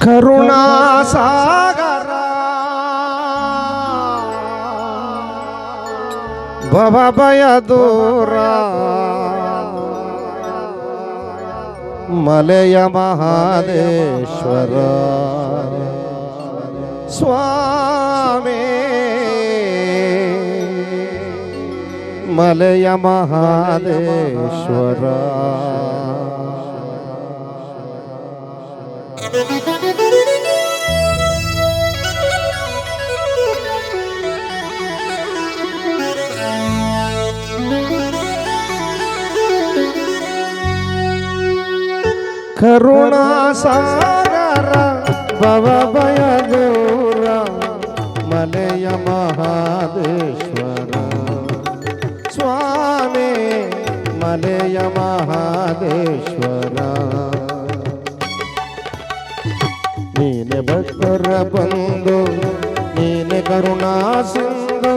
ಕರುಣಾ ಸಾಗರ ಭವಭಯ ದೂರ ಮಲೆಯ ಮಹಾದೇಶ್ವರ ಸ್ವಾಮಿ ಮಲೆಯ ಮಹಾದೇಶ್ವರ ಕರುಣಾ ಸಾಗರ ಭವಭಯ ದೂರ ಮಲೆಯ ಮಹಾದೇಶ್ವರ ಸ್ವಾಮಿ ಮಲೆಯ ಮಹಾದೇಶ್ವರ ನೀನೆ ಭಕ್ತರ ಬಂದು ನೀನೆ ಕರುಣಾ ಸಿಂಧು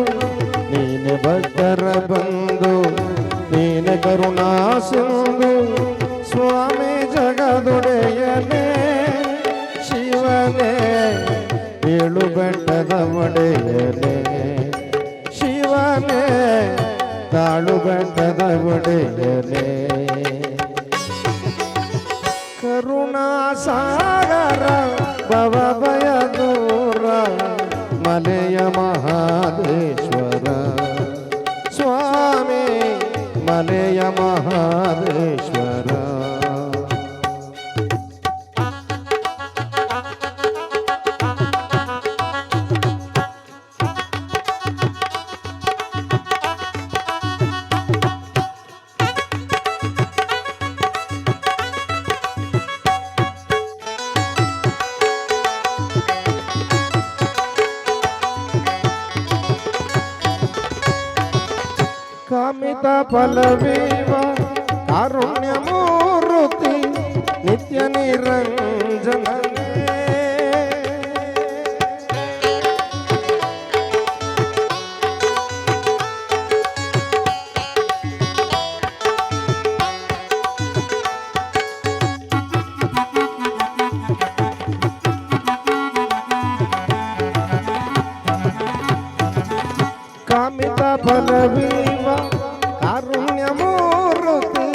ನೀನೆ ಭಕ್ತರ ಬಂದು ನೀನೆ ಕರುಣಾ ಸಿಂಧು ಸ್ವಾಮಿ ಜಗದೊಡೆಯನೇ ಶಿವನೇ ಏಳು ಬೆಟ್ಟದ ಒಡೆಯನೇ ಶಿವನೇ ತಾಳು ಬೆಟ್ಟದ ಒಡೆಯನೇ ಕರುಣಾ ಸಾಗರ ಭವಭಯ ದೂರ ಮಲೆಯ ಮಹಾದೇಶ್ವರ ಸ್ವಾಮಿ ಮಲೆಯ ಮಹಾದೇಶ್ವರ ಕಾಮಿತ ಫಲವೀವ ಕಾರುಣ್ಯ ಮೂರ್ತಿ ನಿತ್ಯ ನಿರಂಜನನೇ ಕಾಮಿತ ಫಲವೀವ ಕಾರುಣ್ಯ ಮೂರ್ತಿ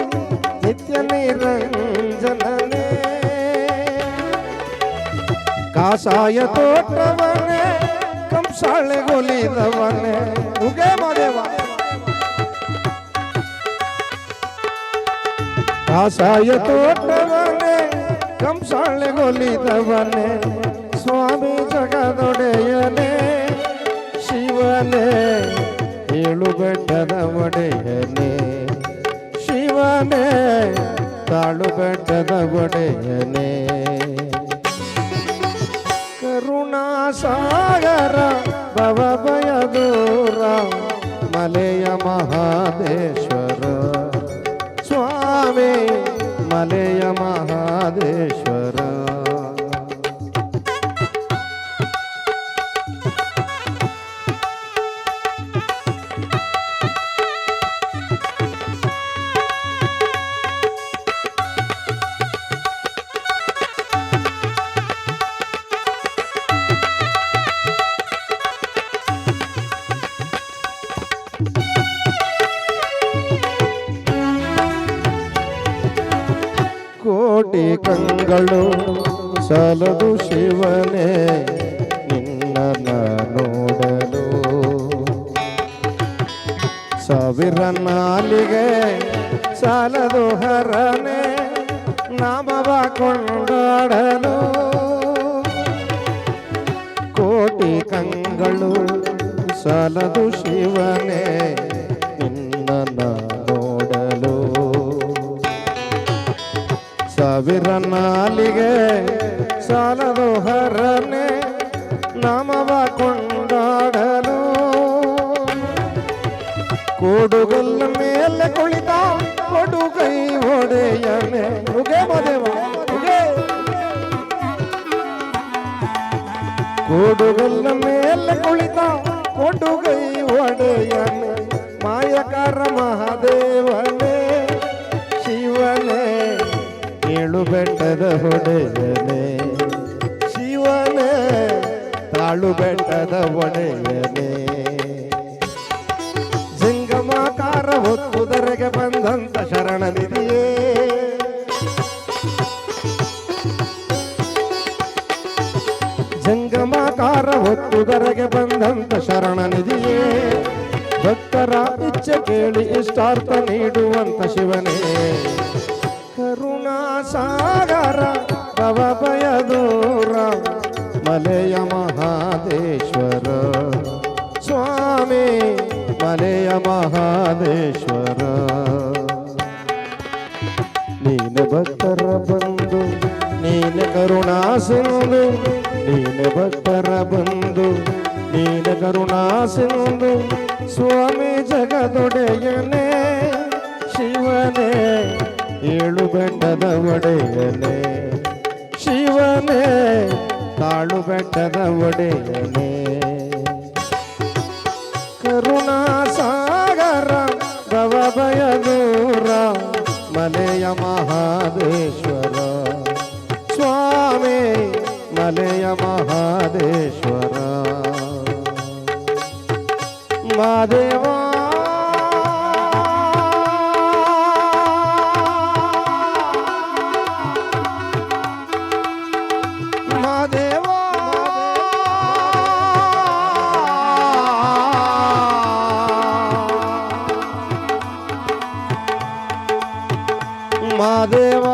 ನಿತ್ಯ ನಿರಂಜನನೇ ಕಾಷಾಯ ತೋಟವನೇ ಕಂಸಾಳೆಗೊಲಿದವನೇ ಉಗೆ ಮಾದೇವ ಕಾಷಾಯ ತೋಟವನೇ ಕಂಸಾಳೆಗೊಲಿದವನೇ ಸ್ವಾಮಿ ಜಗದೊಡೆಯನೇ ಶಿವನೇ ಏಳು ಬೆಟ್ಟದ ಒಡೆಯನೇ ಶಿವನೇ ತಾಳು ಬೆಟ್ಟದ ಒಡೆಯನೇ ಕರುಣಾ ಸಾಗರ ಭವಭಯ ದೂರ ಮಲೆಯ ಮಹಾದೇಶ್ವರ ಸ್ವಾಮಿ ಮಲೆಯ ಮಹಾದೇಶ್ವರ ಕೋಟಿ ಕಂಗಳು ಸಾಲದು ಶಿವನೇ ನಿನ್ನ ನೋಡಲು ಸಾವಿರ ನಾಲಿಗೆ ಸಾಲದು ಹರನೆ ನಾಮವ ಕೊಂಡಾಡಲು ಕೋಟಿ ಕಂಗಳು ಸಾಲದು ಶಿವನೇ ನಿನ್ನ ನೋಡಲು ಸಾವಿರ ನಾಲಿಗೆ ಸಾಲದು ಹರನೆ ನಾಮವ ಕೊಂಡಾಡಲು ಕೋಡುಗಲ್ಲ ಮೇಲೆ ಕುಳಿತ ಕೊಡುಗೈ ಒಡೆಯನೆ ಉಗೆ ಮದೇವ ಉಗೆ ಕೋಡುಗಲ್ಲ ಮೇಲೆ ಕುಳಿತ ಕೊಡುಗೈ ಒಡೆಯನೆ ಮಾಯಕಾರ ಮಹಾದೇವನೇ ಶಿವನೇ ಏಳು ಬೆಟ್ಟದ ಹೊಡೆಯನೆ ತಾಳು ಬೆಟ್ಟದ ಒಡೆಯನೇ ಜಂಗಮಾಕಾರ ಹೊತ್ತುದರೆಗೆ ಬಂದಂತ ಶರಣನಿದೆಯೇ ಜಂಗಮಾಕಾರ ಹೊತ್ತುದರೆಗೆ ಬಂದಂತ ಶರಣನಿದೆಯೇ ಭಕ್ತರ ಇಚ್ಛೆ ಕೇಳಿ ಇಷ್ಟಾರ್ಥ ನೀಡುವಂತ ಶಿವನೇ ಕರುಣಾ ಸಾಗರ ಭವಭಯ ದೂರ ಮಲೆಯ ಮಹಾದೇಶ್ವರ ಸ್ವಾಮಿ ಮಲೆಯ ಮಹಾದೇಶ್ವರ ನೀನು ಭಕ್ತರ ಬಂದು ನೀನು ಕರುಣಾ ಸಿಂಧು ನೀನು ಭಕ್ತರ ಬಂದು ನೀನು ಕರುಣಾ ಸಿಂಧು ಸ್ವಾಮಿ ಜಗದೊಡೆಯನೇ ಶಿವನೇ ಏಳು ಬೆಟ್ಟದ ಒಡೆಯನೇ ಶಿವನೇ ತಾಳು ಬೆಟ್ಟದ ಒಡೆಯನೇ ಕರುಣಾ ಸಾಗರ ಭವಭಯ ದೂರ ಮಲೆಯ ಮಹಾದೇಶ್ವರ ಸ್ವಾಮಿ ಮಲೆಯ ಮಹಾದೇಶ್ವರ ಮಾದೇವ ಮಾದೇವ ಮಾದೇವ